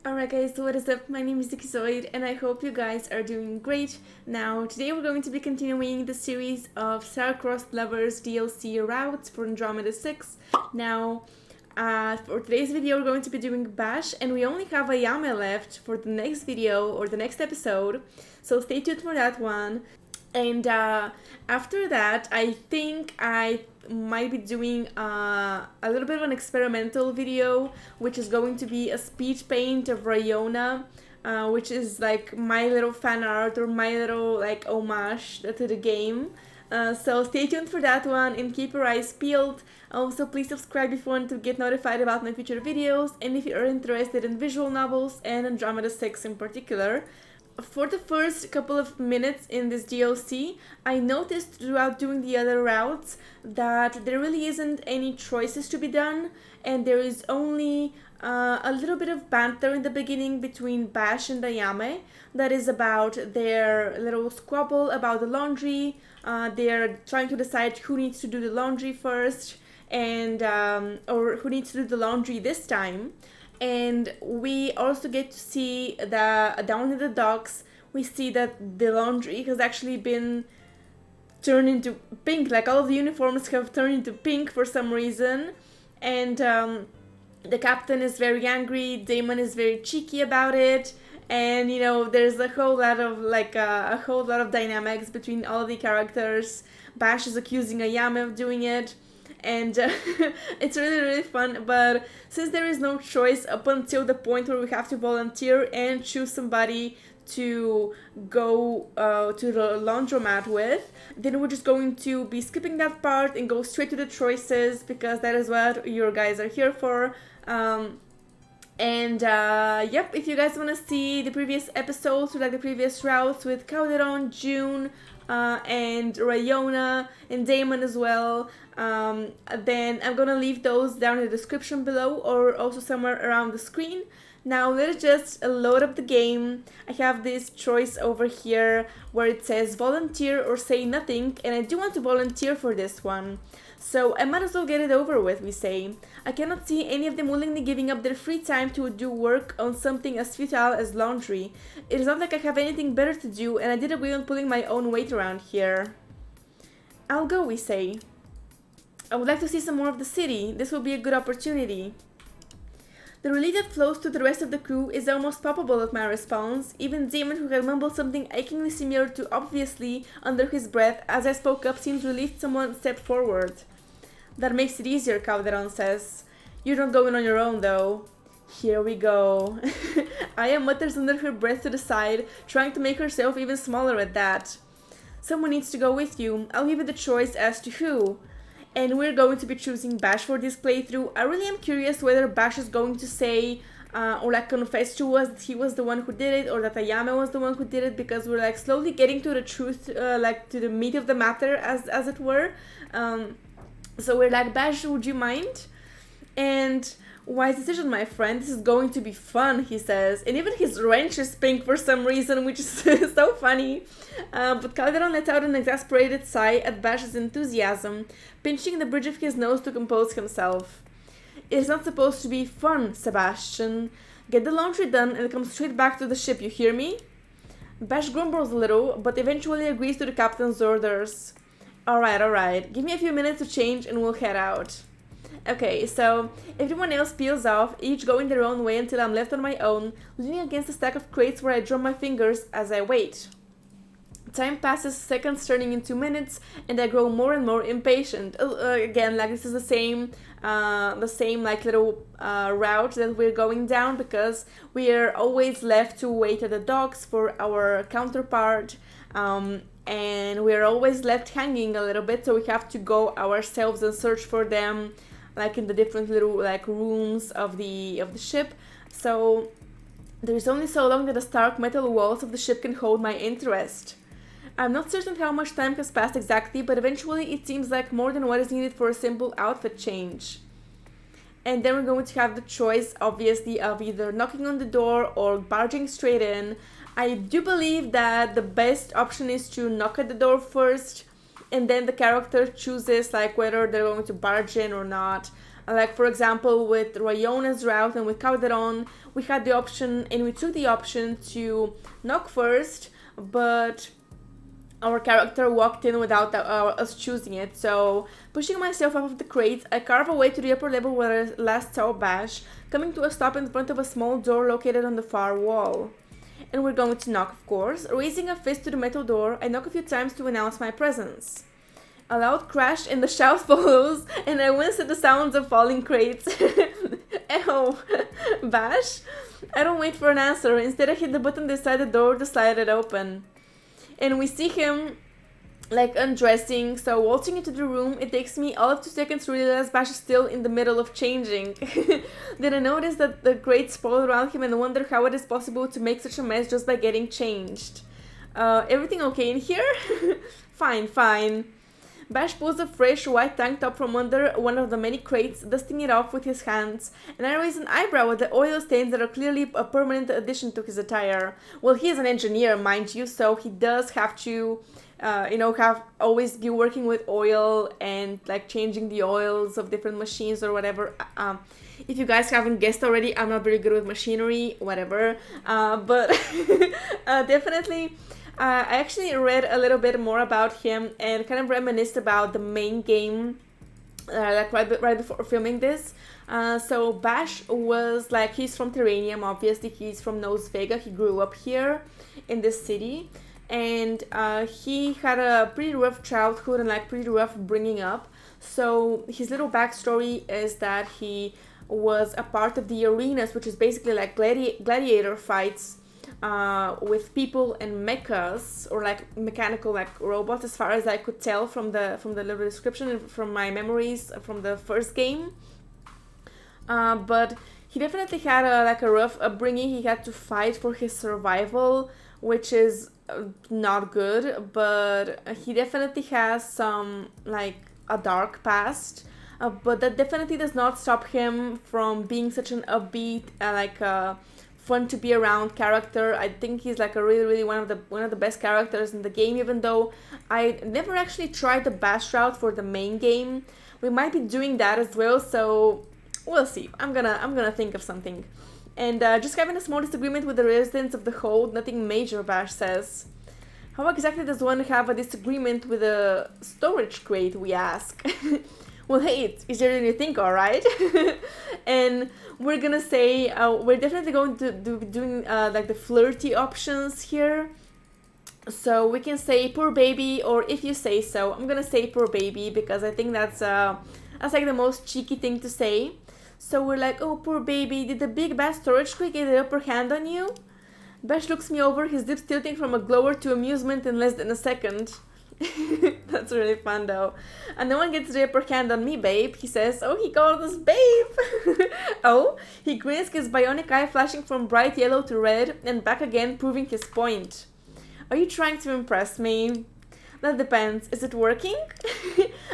Alright guys, so what is up? My name is Zikizoid and I hope you guys are doing great. Now, today we're going to be continuing the series of Star-Crossed Lovers DLC routes for Andromeda 6. Now, for today's video we're going to be doing Bash and we only have Ayami left for the next video or the next episode. So stay tuned for that one. And after that, I think I might be doing a little bit of an experimental video, which is going to be a speed paint of Rayona, which is like my little fan art or my little like homage to the game. So stay tuned for that one and keep your eyes peeled. Also, please subscribe if you want to get notified about my future videos and if you're interested in visual novels and Andromeda 6 in particular. For the first couple of minutes in this DLC, I noticed throughout doing the other routes that there really isn't any choices to be done, and there is only a little bit of banter in the beginning between Bash and Ayami that is about their little squabble about the laundry. They're trying to decide who needs to do the laundry first, and or who needs to do the laundry this time. And we also get to see that down in the docks, we see that the laundry has actually been turned into pink. Like all of the uniforms have turned into pink for some reason. And the captain is very angry. Damon is very cheeky about it. And you know, there's a whole lot of a whole lot of dynamics between all the characters. Bash is accusing Ayami of doing it. And it's really fun, but since there is no choice up until the point where we have to volunteer and choose somebody to go to the laundromat with, then we're just going to be skipping that part and go straight to the choices because that is what you guys are here for. Yep, if you guys want to see the previous episodes or like the previous routes with Calderon, June, and Rayona and Damon as well, then I'm gonna leave those down in the description below or also somewhere around the screen. Now let's just load up the game. I have this choice over here where it says volunteer or say nothing, and I do want to volunteer for this one. So I might as well get it over with, we say. I cannot see any of them willingly giving up their free time to do work on something as futile as laundry. It is not like I have anything better to do, and I did agree on pulling my own weight around here. I'll go, we say. I would like to see some more of the city. This will be a good opportunity. The relief that flows to the rest of the crew is almost palpable at my response. Even Damon, who had mumbled something achingly similar to obviously under his breath as I spoke up, seems relieved someone stepped forward. That makes it easier, Calderon says. You're not going on your own, though. Here we go. Aya mutters under her breath to the side, trying to make herself even smaller at that. Someone needs to go with you. I'll give you the choice as to who. And we're going to be choosing Bash for this playthrough. I really am curious whether Bash is going to say or like confess to us that he was the one who did it or that Ayami was the one who did it, because we're like slowly getting to the truth, like to the meat of the matter as it were. So we're like, Bash, would you mind? And wise decision, my friend. This is going to be fun, he says. And even his wrench is pink for some reason, which is so funny. But Calderon let out an exasperated sigh at Bash's enthusiasm, pinching the bridge of his nose to compose himself. It is not supposed to be fun, Sebastian. Get the laundry done and come straight back to the ship, you hear me? Bash grumbles a little, but eventually agrees to the captain's orders. Alright. Give me a few minutes to change and we'll head out. Okay, so everyone else peels off, each going their own way until I'm left on my own, leaning against a stack of crates where I drum my fingers as I wait. Time passes, seconds turning into minutes, and I grow more and more impatient. Again, like this is the same like little route that we're going down because we are always left to wait at the docks for our counterpart. And we're always left hanging a little bit, so we have to go ourselves and search for them, like in the different little like rooms of the ship. So there's only so long that the stark metal walls of the ship can hold my interest. I'm not certain how much time has passed exactly, but eventually it seems like more than what is needed for a simple outfit change. And then we're going to have the choice, obviously, of either knocking on the door or barging straight in. I do believe that the best option is to knock at the door first, and then the character chooses like whether they're going to barge in or not. Like, for example, with Rayona's route and with Calderon, we had the option, and we took the option to knock first, but our character walked in without us choosing it. So, pushing myself off of the crate, I carve away to the upper level where I last saw Bash, coming to a stop in front of a small door located on the far wall. And we're going to knock, of course. Raising a fist to the metal door, I knock a few times to announce my presence. A loud crash and the shout follows, and I wince at the sounds of falling crates. Ew. Bash? I don't wait for an answer. Instead, I hit the button beside the door to slide it open. And we see him, like, undressing. So, waltzing into the room, it takes me all of 2 seconds to realize Bash is still in the middle of changing. Then I notice that the crates sprawl around him and wonder how it is possible to make such a mess just by getting changed. Everything okay in here? Fine. Bash pulls a fresh white tank top from under one of the many crates, dusting it off with his hands, and I raise an eyebrow at the oil stains that are clearly a permanent addition to his attire. Well, he is an engineer, mind you, so he does have to, have always be working with oil and like changing the oils of different machines or whatever. If you guys haven't guessed already, I'm not very good with machinery, whatever. But definitely. I actually read a little bit more about him and kind of reminisced about the main game, right before filming this. So Bash was like, he's from Terranium, obviously he's from Nose Vega, he grew up here in this city, and he had a pretty rough childhood and like pretty rough bringing up. So his little backstory is that he was a part of the arenas, which is basically like gladiator fights, with people and mechas, or like mechanical like robots, as far as I could tell from the little description and from my memories from the first game. But he definitely had a rough upbringing. He had to fight for his survival, which is not good, but he definitely has some like a dark past. But that definitely does not stop him from being such an upbeat, fun to be around character. I think he's like a really one of the best characters in the game, even though I never actually tried the Bash route for the main game. We might be doing that as well, so we'll see. I'm gonna think of something. And just having a small disagreement with the residents of the hold, nothing major, Bash says. How exactly does one have a disagreement with a storage crate, we ask? Well, hey, it's easier than you think, alright? And we're gonna say, we're definitely going to be doing like the flirty options here. So we can say poor baby, or if you say so. I'm gonna say poor baby because I think that's like the most cheeky thing to say. So we're like, oh, poor baby, did the big bad storage crate get the upper hand on you? Bash looks me over, his lips tilting from a glower to amusement in less than a second. That's really fun though. And no one gets the upper hand on me, babe, he says. Oh, he called us babe. Oh, he grins, his bionic eye flashing from bright yellow to red and back again, proving his point. Are you trying to impress me? That depends. Is it working?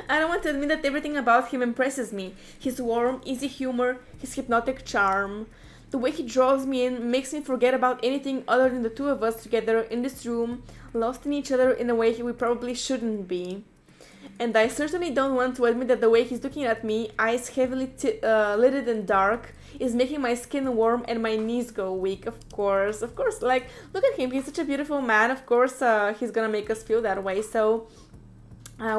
I don't want to admit that everything about him impresses me. His warm, easy humor, his hypnotic charm. The way he draws me in makes me forget about anything other than the two of us together in this room, lost in each other in a way we probably shouldn't be. And I certainly don't want to admit that the way he's looking at me, eyes heavily lidded and dark, is making my skin warm and my knees go weak. Of course, like, look at him, he's such a beautiful man. Of course, he's gonna make us feel that way. So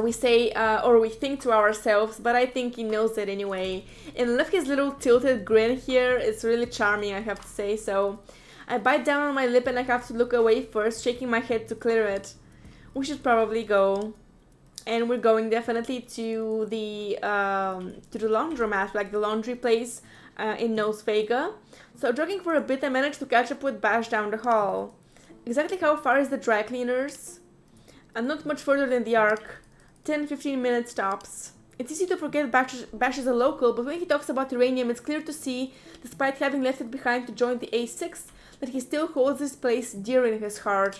we say, or we think to ourselves, but I think he knows it anyway. And I love his little tilted grin here. It's really charming, I have to say. So I bite down on my lip and I have to look away first, shaking my head to clear it. We should probably go. And we're going definitely to the laundromat, like the laundry place in Nose Vega. So jogging for a bit, I managed to catch up with Bash down the hall. Exactly how far is the dry cleaners? Not much further than the Ark. 10-15 minute stops. It's easy to forget Bash is a local, but when he talks about uranium, it's clear to see, despite having left it behind to join the A6, that he still holds this place dear in his heart.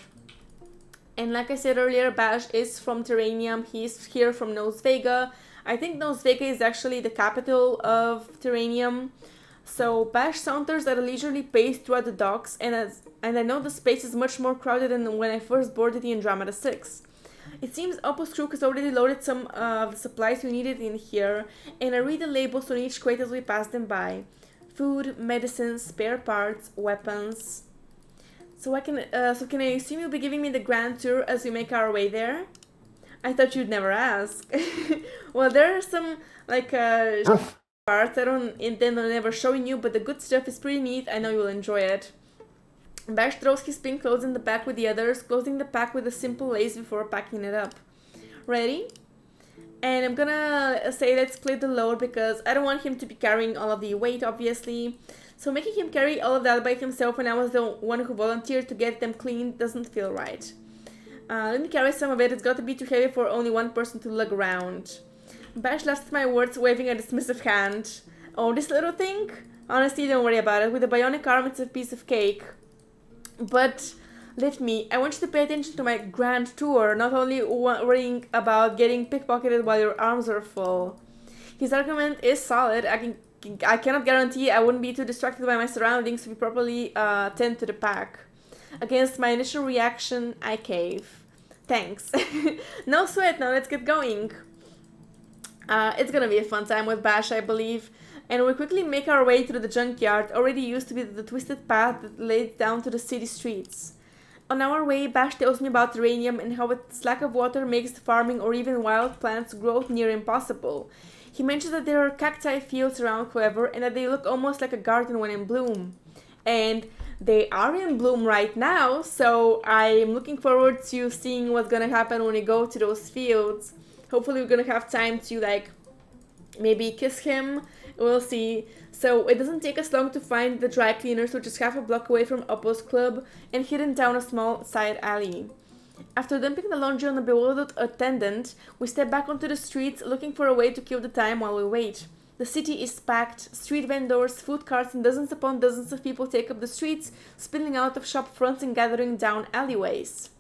And like I said earlier, Bash is from Terranium. He's here from Nose Vega. I think Nose Vega is actually the capital of Terranium. So Bash saunters at a leisurely pace throughout the docks, and I know the space is much more crowded than when I first boarded the Andromeda Six. It seems Oppo's crew has already loaded some of the supplies we needed in here, and I read the labels on each crate as we pass them by. Food, medicine, spare parts, weapons. So can I assume you'll be giving me the grand tour as we make our way there? I thought you'd never ask. Well, there are some parts I don't intend on ever showing you, but the good stuff is pretty neat. I know you'll enjoy it. Bash throws his pink clothes in the pack with the others, closing the pack with a simple lace before packing it up. Ready? And I'm gonna say let's split the load because I don't want him to be carrying all of the weight, obviously. So making him carry all of that by himself when I was the one who volunteered to get them cleaned doesn't feel right. Let me carry some of it. It's got to be too heavy for only one person to lug around. Bash laughs at my words, waving a dismissive hand. Oh, this little thing? Honestly, don't worry about it. With a bionic arm, it's a piece of cake. But let me. I want you to pay attention to my grand tour, not only worrying about getting pickpocketed while your arms are full. His argument is solid. I cannot guarantee I wouldn't be too distracted by my surroundings to be properly tend to the pack. Against my initial reaction, I cave. Thanks. No sweat, now let's get going. It's gonna be a fun time with Bash, I believe. And we quickly make our way through the junkyard, already used to be the twisted path that led down to the city streets. On our way, Bash tells me about uranium and how its lack of water makes farming or even wild plants growth near impossible. He mentions that there are cacti fields around, however, and that they look almost like a garden when in bloom. And they are in bloom right now, so I'm looking forward to seeing what's gonna happen when we go to those fields. Hopefully we're gonna have time to, maybe kiss him. We'll see. So it doesn't take us long to find the dry cleaners, which is half a block away from Oppo's club and hidden down a small side alley. After dumping the laundry on the bewildered attendant, we step back onto the streets looking for a way to kill the time while we wait. The city is packed. Street vendors, food carts, and dozens upon dozens of people take up the streets, spilling out of shop fronts and gathering down alleyways.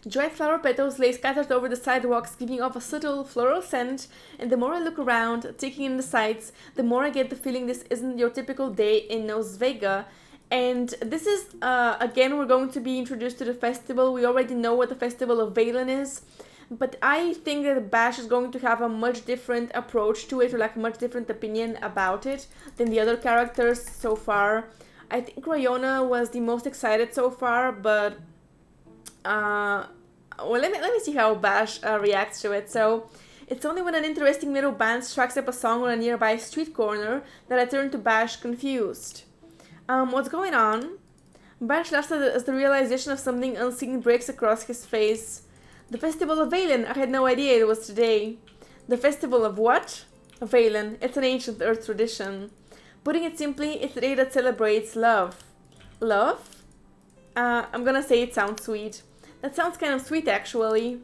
Dried flower petals lay scattered over the sidewalks, giving off a subtle floral scent, and the more I look around, taking in the sights, the more I get the feeling this isn't your typical day in Nos Vega. And this is, again, we're going to be introduced to the festival. We already know what the Festival of Valen is, but I think that Bash is going to have a much different approach to it, or a much different opinion about it than the other characters so far. I think Rayona was the most excited so far, but let me see how Bash reacts to it. So it's only when an interesting little band strikes up a song on a nearby street corner that I turn to Bash confused. What's going on? Bash laughs as the realization of something unseen breaks across his face. The Festival of Valen, I had no idea it was today. The Festival of what? Valen, it's an ancient Earth tradition. Putting it simply, it's a day that celebrates love. Love? I'm gonna say it sounds sweet. That sounds kind of sweet, actually.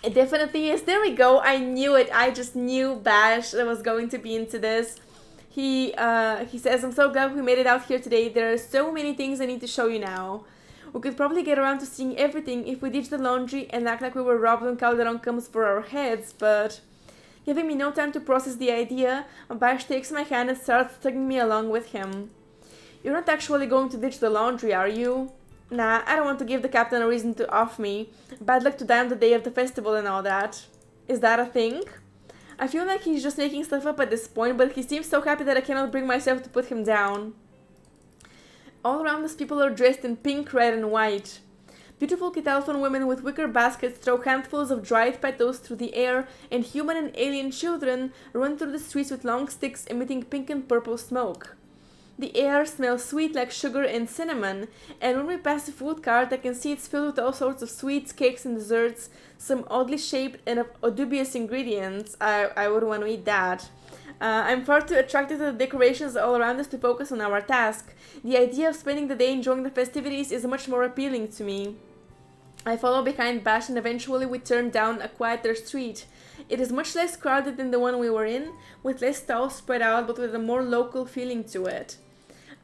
It definitely is. There we go. I knew it. I just knew Bash was going to be into this. He says, I'm so glad we made it out here today. There are so many things I need to show you now. We could probably get around to seeing everything if we ditch the laundry and act like we were robbed when Calderon comes for our heads, but... Giving me no time to process the idea, Bash takes my hand and starts tugging me along with him. You're not actually going to ditch the laundry, are you? Nah, I don't want to give the captain a reason to off me. Bad luck to die on the day of the festival and all that. Is that a thing? I feel like he's just making stuff up at this point, but he seems so happy that I cannot bring myself to put him down. All around us people are dressed in pink, red, and white. Beautiful Kitalphon women with wicker baskets throw handfuls of dried petals through the air, and human and alien children run through the streets with long sticks emitting pink and purple smoke. The air smells sweet like sugar and cinnamon, and when we pass a food cart I can see it's filled with all sorts of sweets, cakes, and desserts, some oddly shaped and of dubious ingredients. I would want to eat that. I'm far too attracted to the decorations all around us to focus on our task. The idea of spending the day enjoying the festivities is much more appealing to me. I follow behind Bash and eventually we turn down a quieter street. It is much less crowded than the one we were in, with less stalls spread out but with a more local feeling to it.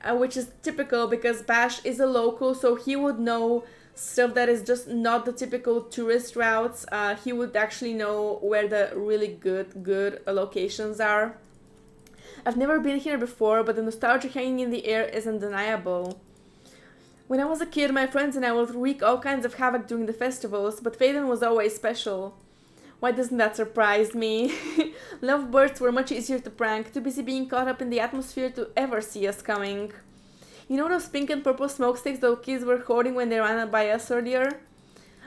Which is typical because Bash is a local, so he would know stuff that is just not the typical tourist routes. He would actually know where the really good locations are. I've never been here before, but the nostalgia hanging in the air is undeniable. When I was a kid, my friends and I would wreak all kinds of havoc during the festivals, but Valen was always special. Why doesn't that surprise me? Lovebirds were much easier to prank, too busy being caught up in the atmosphere to ever see us coming. You know those pink and purple smoke sticks those kids were hoarding when they ran by us earlier?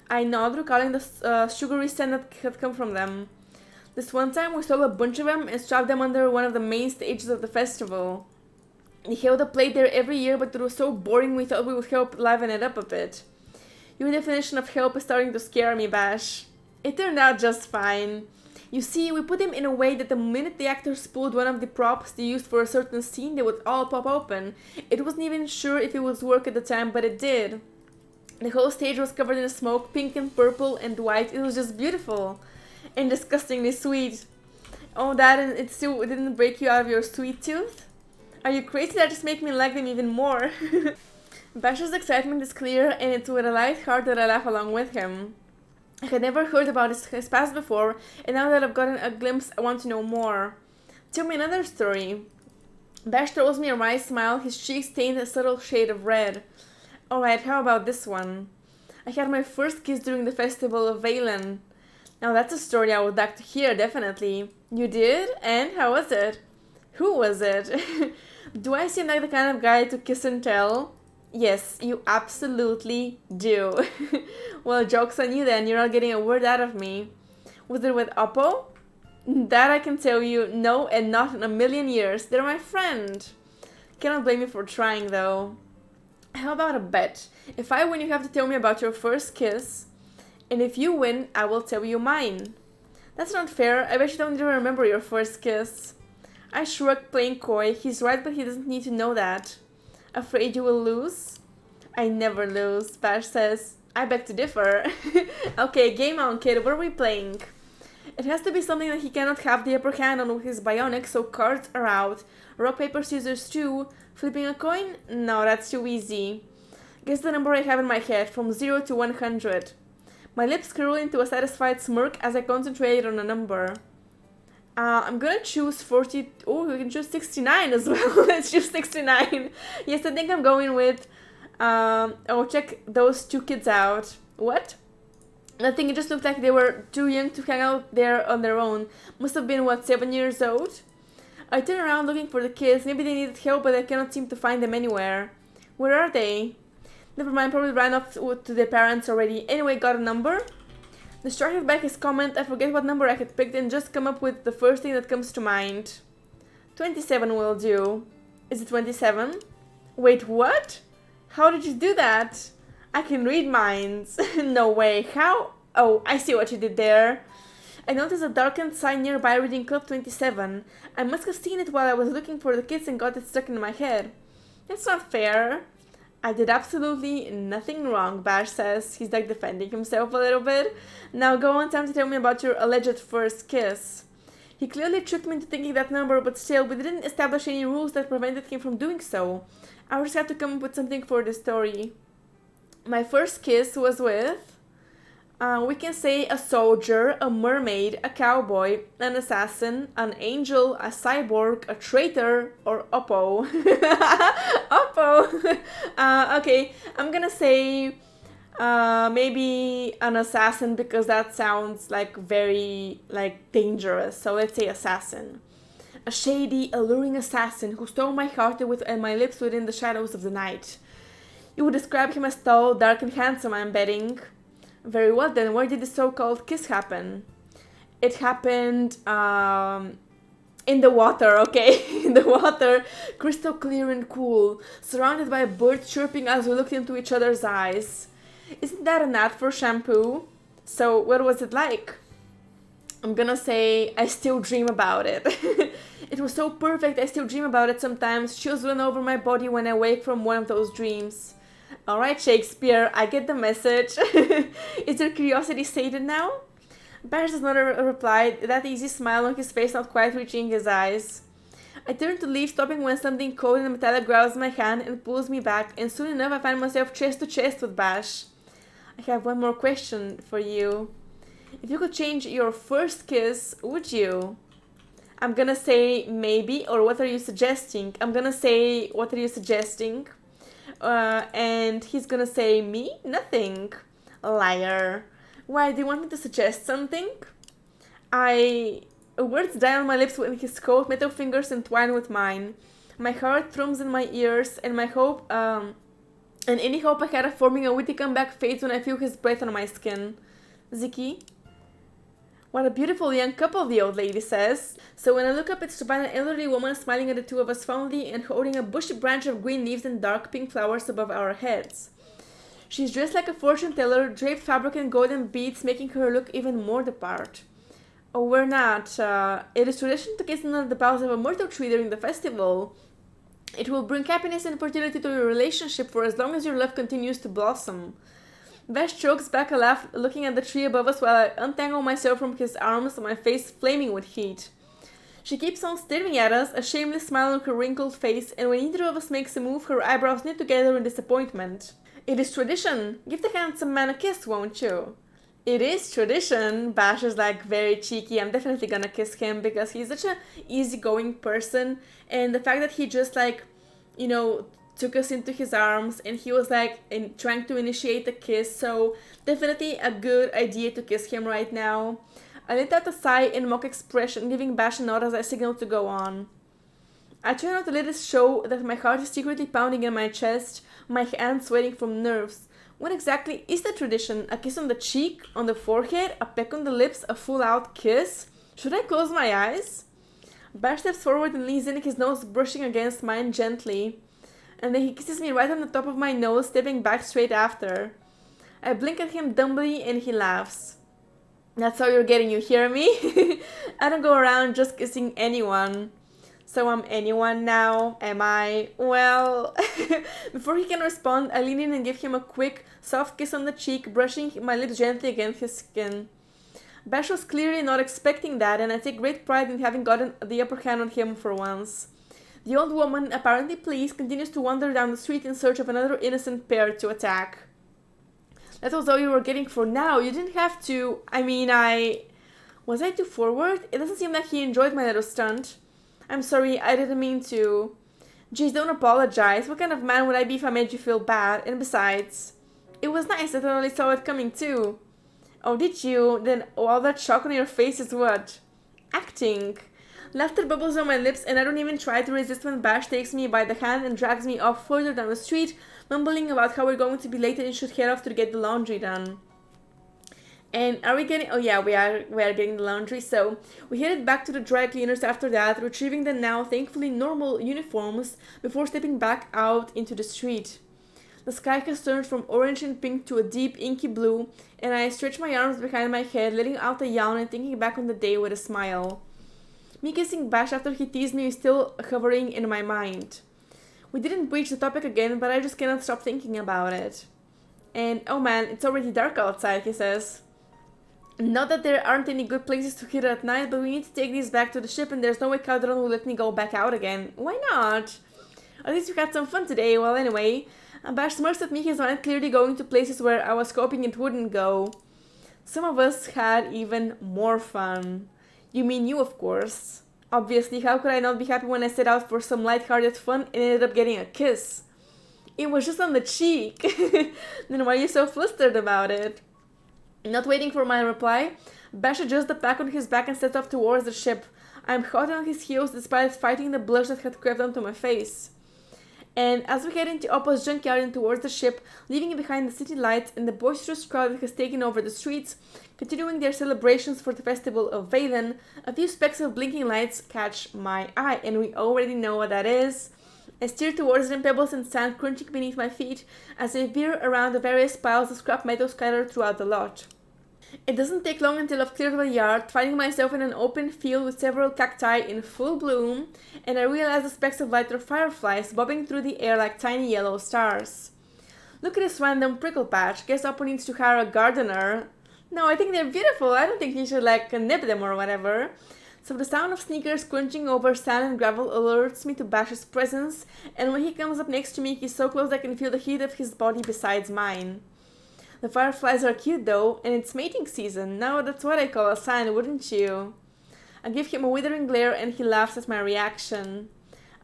I nodded, recalling the sugary scent that had come from them. This one time we stole a bunch of them and strapped them under one of the main stages of the festival. They held a plate there every year, but it was so boring we thought we would help liven it up a bit. Your definition of help is starting to scare me, Bash. It turned out just fine. You see, we put them in a way that the minute the actors pulled one of the props they used for a certain scene, they would all pop open. It wasn't even sure if it would work at the time, but it did. The whole stage was covered in smoke, pink and purple and white. It was just beautiful. And disgustingly sweet. Oh, that, and it still didn't break you out of your sweet tooth? Are you crazy? That just makes me like them even more. Bash's excitement is clear, and it's with a light heart that I laugh along with him. I had never heard about his past before, and now that I've gotten a glimpse, I want to know more. Tell me another story. Bash throws me a wry smile, his cheeks stained a subtle shade of red. Alright, how about this one? I had my first kiss during the festival of Valen. Now that's a story I would like to hear, definitely. You did? And how was it? Who was it? Do I seem like the kind of guy to kiss and tell? Yes, you absolutely do. Well, joke's on you then, you're not getting a word out of me. Was it with Oppo? That I can tell you, no, and not in a million years. They're my friend. Cannot blame you for trying, though. How about a bet? If I win, you have to tell me about your first kiss. And if you win, I will tell you mine. That's not fair. I bet you don't even remember your first kiss. I shrugged, playing coy. He's right, but he doesn't need to know that. Afraid you will lose? I never lose, Bash says. I beg to differ. Okay, game on, kid. What are we playing? It has to be something that he cannot have the upper hand on with his bionic, so cards are out. Rock, paper, scissors too. Flipping a coin? No, that's too easy. Guess the number I have in my head, from 0 to 100. My lips curl into a satisfied smirk as I concentrate on a number. I'm gonna choose 40. Oh, we can choose 69 as well. Let's choose 69. Yes, I think I'm going with. Oh, check those two kids out. What? Nothing. It just looked like they were too young to hang out there on their own. Must have been, what, 7 years old? I turn around looking for the kids. Maybe they needed help, but I cannot seem to find them anywhere. Where are they? Never mind, probably ran off to their parents already. Anyway, got a number? Distracted by his comment, I forget what number I had picked and just come up with the first thing that comes to mind. 27 will do. Is it 27? Wait, what? How did you do that? I can read minds. No way. How? Oh, I see what you did there. I noticed a darkened sign nearby reading Club 27. I must have seen it while I was looking for the kids and got it stuck in my head. That's not fair. I did absolutely nothing wrong, Bash says. He's like defending himself a little bit. Now go on, time to tell me about your alleged first kiss. He clearly tricked me into thinking that number, but still, we didn't establish any rules that prevented him from doing so. I just have to come up with something for the story. My first kiss was with... we can say a soldier, a mermaid, a cowboy, an assassin, an angel, a cyborg, a traitor, or Oppo. Oppo! Okay, I'm gonna say maybe an assassin because that sounds like very dangerous. So let's say assassin. A shady, alluring assassin who stole my heart and my lips within the shadows of the night. You would describe him as tall, dark, and handsome, I'm betting. Very well then, where did the so-called kiss happen? It happened in the water, okay? In the water, crystal clear and cool, surrounded by birds chirping as we looked into each other's eyes. Isn't that an ad for shampoo? So, what was it like? I'm gonna say I still dream about it. It was so perfect, I still dream about it sometimes. Chills run over my body when I wake from one of those dreams. Alright, Shakespeare, I get the message. Is your curiosity sated now? Bash does not reply, that easy smile on his face not quite reaching his eyes. I turn to leave, stopping when something cold and metallic grabs my hand and pulls me back, and soon enough I find myself chest to chest with Bash. I have one more question for you. If you could change your first kiss, would you? I'm gonna say maybe, or what are you suggesting? I'm gonna say, what are you suggesting? And he's gonna say, me? Nothing. Liar. Why, do you want me to suggest something? Words die on my lips when his cold metal fingers entwine with mine. My heart thrums in my ears, and and any hope I had of forming a witty comeback fades when I feel his breath on my skin. Ziki? What a beautiful young couple, the old lady says. So when I look up, it's to find an elderly woman smiling at the two of us fondly and holding a bushy branch of green leaves and dark pink flowers above our heads. She's dressed like a fortune teller, draped fabric and golden beads, making her look even more the part. Oh, we're not. It is tradition to kiss under the boughs of a myrtle tree during the festival. It will bring happiness and fertility to your relationship for as long as your love continues to blossom. Vash chokes back a laugh, looking at the tree above us while I untangle myself from his arms, my face flaming with heat. She keeps on staring at us, a shameless smile on her wrinkled face, and when either of us makes a move, her eyebrows knit together in disappointment. It is tradition. Give the handsome man a kiss, won't you? It is tradition. Bash is like very cheeky. I'm definitely gonna kiss him because he's such an easygoing person, and the fact that he just took us into his arms and he was trying to initiate a kiss, so definitely a good idea to kiss him right now. I let out a sigh in mock expression, giving Bash a nod as I signaled to go on. I try not to let it show that my heart is secretly pounding in my chest, my hands sweating from nerves. What exactly is the tradition? A kiss on the cheek, on the forehead, a peck on the lips, a full-out kiss? Should I close my eyes? Bash steps forward and leans in, his nose brushing against mine gently. And then he kisses me right on the top of my nose, stepping back straight after. I blink at him dumbly and he laughs. That's how you're getting, you hear me? I don't go around just kissing anyone. So I'm anyone now, am I? Well, before he can respond, I lean in and give him a quick, soft kiss on the cheek, brushing my lips gently against his skin. Bash was clearly not expecting that, and I take great pride in having gotten the upper hand on him for once. The old woman, apparently pleased, continues to wander down the street in search of another innocent pair to attack. That was all you were getting for now. You didn't have to... Was I too forward? It doesn't seem like he enjoyed my little stunt. I'm sorry, I didn't mean to. Geez, don't apologize. What kind of man would I be if I made you feel bad? And besides, it was nice. I totally saw it coming too. Oh, did you? Then all that shock on your face is what? Acting. Laughter bubbles on my lips, and I don't even try to resist when Bash takes me by the hand and drags me off further down the street, mumbling about how we're going to be late and should head off to get the laundry done. And are we getting... Oh yeah, we are getting the laundry. So we headed back to the dry cleaners after that, retrieving the now thankfully normal uniforms before stepping back out into the street. The sky has turned from orange and pink to a deep inky blue, and I stretch my arms behind my head, letting out a yawn and thinking back on the day with a smile. Me kissing Bash after he teased me is still hovering in my mind. We didn't breach the topic again, but I just cannot stop thinking about it. And oh man, it's already dark outside, he says. Not that there aren't any good places to hit at night, but we need to take these back to the ship and there's no way Calderon will let me go back out again. Why not? At least we had some fun today. Well, anyway, Bash smirks at me, his mind clearly going to places where I was hoping it wouldn't go. Some of us had even more fun. You mean you, of course. Obviously, how could I not be happy when I set out for some light-hearted fun and ended up getting a kiss? It was just on the cheek. Then why are you so flustered about it? Not waiting for my reply, Bash adjusts the pack on his back and sets off towards the ship. I'm hot on his heels despite fighting the blush that had crept onto my face. And as we head into Oppo's junkyard and towards the ship, leaving behind the city lights and the boisterous crowd that has taken over the streets, continuing their celebrations for the festival of Valen, a few specks of blinking lights catch my eye, and we already know what that is. I steer towards them, pebbles and sand crunching beneath my feet as I veer around the various piles of scrap metal scattered throughout the lot. It doesn't take long until I've cleared the yard, finding myself in an open field with several cacti in full bloom, and I realize the specks of light are fireflies bobbing through the air like tiny yellow stars. Look at this random prickle patch. Guess Oppo needs to hire a gardener. No, I think they're beautiful. I don't think he should nip them or whatever. So the sound of sneakers crunching over sand and gravel alerts me to Bash's presence, and when he comes up next to me, he's so close I can feel the heat of his body beside mine. The fireflies are cute though, and it's mating season. Now that's what I call a sign, wouldn't you? I give him a withering glare and he laughs at my reaction.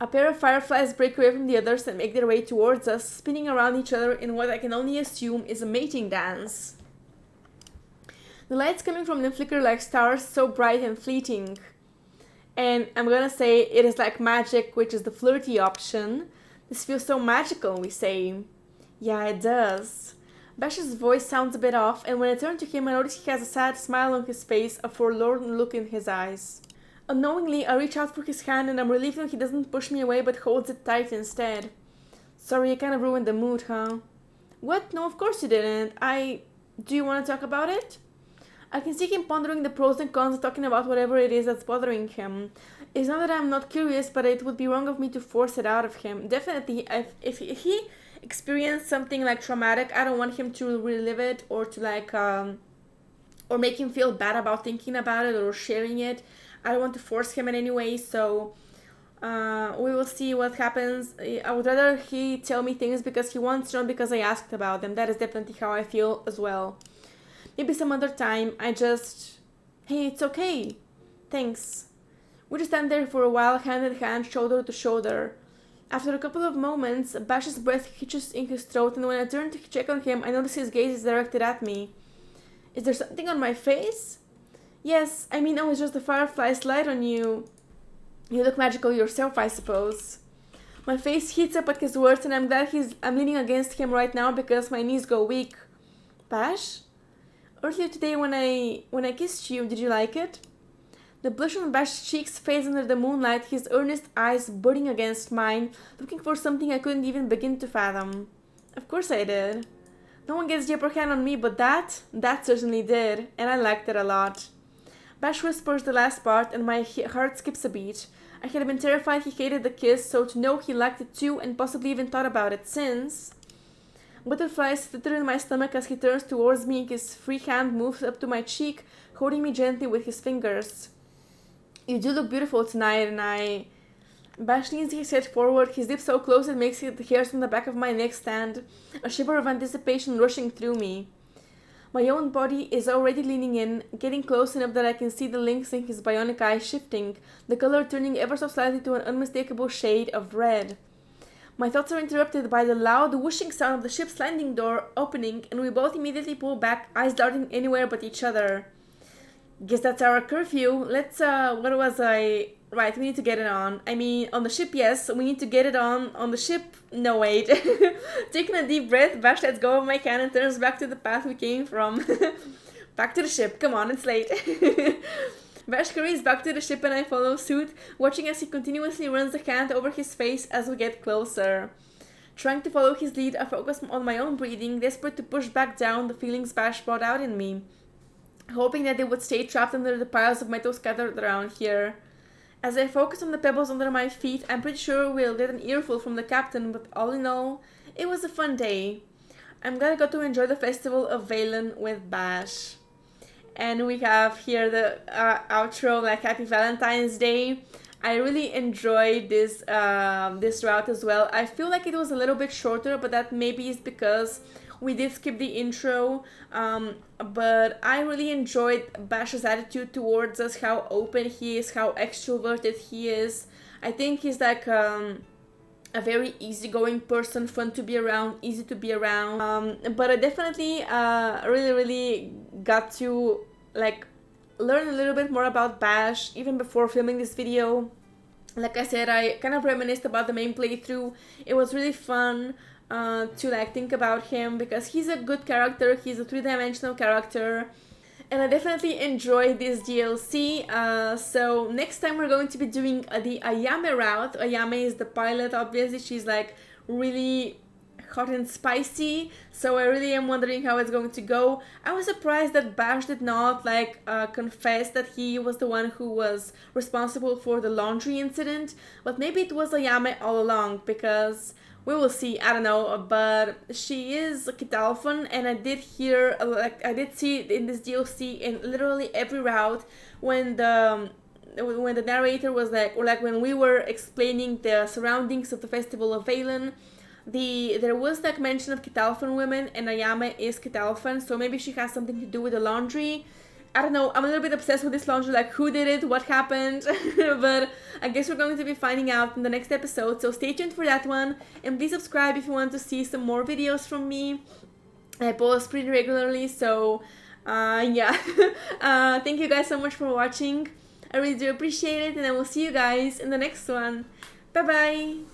A pair of fireflies break away from the others and make their way towards us, spinning around each other in what I can only assume is a mating dance. The lights coming from them flicker like stars, so bright and fleeting. And I'm gonna say it is like magic, which is the flirty option. This feels so magical, we say. Yeah, it does. Bash's voice sounds a bit off, and when I turn to him, I notice he has a sad smile on his face, a forlorn look in his eyes. Unknowingly, I reach out for his hand, and I'm relieved when he doesn't push me away but holds it tight instead. Sorry, I kind of ruined the mood, huh? What? No, of course you didn't. Do you want to talk about it? I can see him pondering the pros and cons of talking about whatever it is that's bothering him. It's not that I'm not curious, but it would be wrong of me to force it out of him. Definitely, if he experienced something like traumatic, I don't want him to relive it or to or make him feel bad about thinking about it or sharing it. I don't want to force him in any way, so we will see what happens. I would rather he tell me things because he wants to, not because I asked about them. That is definitely how I feel as well. Maybe some other time hey, it's okay. Thanks. We just stand there for a while, hand in hand, shoulder to shoulder. After a couple of moments, Bash's breath hitches in his throat, and when I turn to check on him, I notice his gaze is directed at me. Is there something on my face? Yes, I mean, it's just the fireflies light on you. You look magical yourself, I suppose. My face heats up at his words, and I'm glad I'm leaning against him right now because my knees go weak. Bash? Earlier today when I kissed you, did you like it? The blush on Bash's cheeks fades under the moonlight, his earnest eyes burning against mine, looking for something I couldn't even begin to fathom. Of course I did. No one gets the upper hand on me, but that certainly did, and I liked it a lot. Bash whispers the last part, and my heart skips a beat. I had been terrified he hated the kiss, so to know he liked it too, and possibly even thought about it since... Butterflies flitter in my stomach as he turns towards me, and his free hand moves up to my cheek, holding me gently with his fingers. You do look beautiful tonight, and Bash leans his head forward, his lips so close it makes the hairs on the back of my neck stand, a shiver of anticipation rushing through me. My own body is already leaning in, getting close enough that I can see the links in his bionic eyes shifting, the color turning ever so slightly to an unmistakable shade of red. My thoughts are interrupted by the loud whooshing sound of the ship's landing door opening, and we both immediately pull back, eyes darting anywhere but each other. Guess that's our curfew. Let's, Right, we need to get it on. I mean, on the ship, yes, we need to get it on. On the ship, no, wait. Taking a deep breath, Bash lets go of my hand and turns back to the path we came from. Back to the ship, come on, it's late. Bash hurries back to the ship and I follow suit, watching as he continuously runs the hand over his face as we get closer. Trying to follow his lead, I focus on my own breathing, desperate to push back down the feelings Bash brought out in me, hoping that they would stay trapped under the piles of metal scattered around here. As I focus on the pebbles under my feet, I'm pretty sure we'll get an earful from the captain, but all in all, it was a fun day. I'm glad I got to enjoy the festival of Valen with Bash. And we have here the outro, like Happy Valentine's Day. I really enjoyed this route as well. I feel like it was a little bit shorter, but that maybe is because we did skip the intro. But I really enjoyed Bash's attitude towards us, how open he is, how extroverted he is. I think he's like a very easygoing person, fun to be around, easy to be around. But I definitely really got to like learn a little bit more about Bash even before filming this video. Like I said, I kind of reminisced about the main playthrough. It was really fun to like think about him because he's a good character, he's a three-dimensional character, and I definitely enjoyed this DLC. So next time we're going to be doing the Ayami route. Ayami is the pilot, obviously. She's like really hot and spicy, so I really am wondering how it's going to go. I was surprised that Bash did not like confess that he was the one who was responsible for the laundry incident, but maybe it was Ayami all along, because we will see, I don't know, but she is Kitalfan, and I did hear, I did see in this DLC in literally every route when the narrator was like, or like when we were explaining the surroundings of the Festival of Valen, there was like mention of Kitalfan women, and Ayame is Kitalfan, so maybe she has something to do with the laundry. I don't know, I'm a little bit obsessed with this laundry, like who did it, what happened, but I guess we're going to be finding out in the next episode, so stay tuned for that one, and please subscribe if you want to see some more videos from me. I post pretty regularly, so yeah. Thank you guys so much for watching. I really do appreciate it, and I will see you guys in the next one. Bye bye!